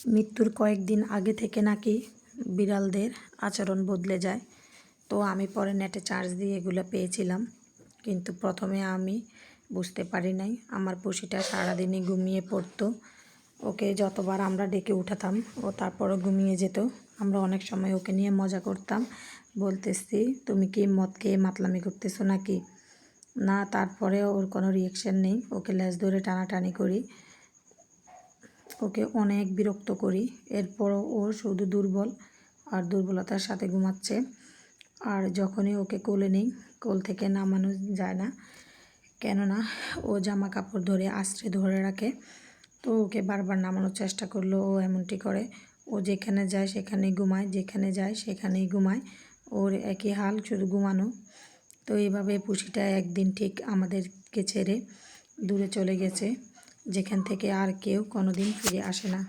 মৃত্যুর কয়েকদিন আগে থেকে নাকি বিড়ালদের আচরণ বদলে যায়। তো আমি পরে নেটে চার্জ দিয়ে এগুলো পেয়েছিলাম, কিন্তু প্রথমে আমি বুঝতে পারি নাই। আমার পুষিটা সারাদিনই ঘুমিয়ে পড়তো। ওকে যতবার আমরা ডেকে উঠাতাম ও তারপরও ঘুমিয়ে যেত। আমরা অনেক সময় ওকে নিয়ে মজা করতাম, বলতেছি তুমি কি মদ খেয়ে মাতলামি করতেছো নাকি না। তারপরে ওর কোনো রিয়াকশান নেই। ওকে লেজ ধরে টানাটানি করি, ওকে অনেক বিরক্ত করি। এরপরও ও শুধু দুর্বল আর দুর্বলতার সাথে ঘুমাচ্ছে। আর যখনই ওকে কোলে নিই, কোল থেকে নামানো যায় না, কেননা ও জামা কাপড় ধরে আঁচড়ে ধরে রাখে। তো ওকে বারবার নামানোর চেষ্টা করলেও ও এমনটি করে। ও যেখানে যায় সেখানেই ঘুমায়, যেখানে যায় সেখানেই ঘুমায়। ওর একই হাল, শুধু ঘুমানো। তো এইভাবে পুষিটা একদিন ঠিক আমাদেরকে ছেড়ে দূরে চলে গেছে, যেখান থেকে আর কেউ কোনোদিন ফিরে আসে না।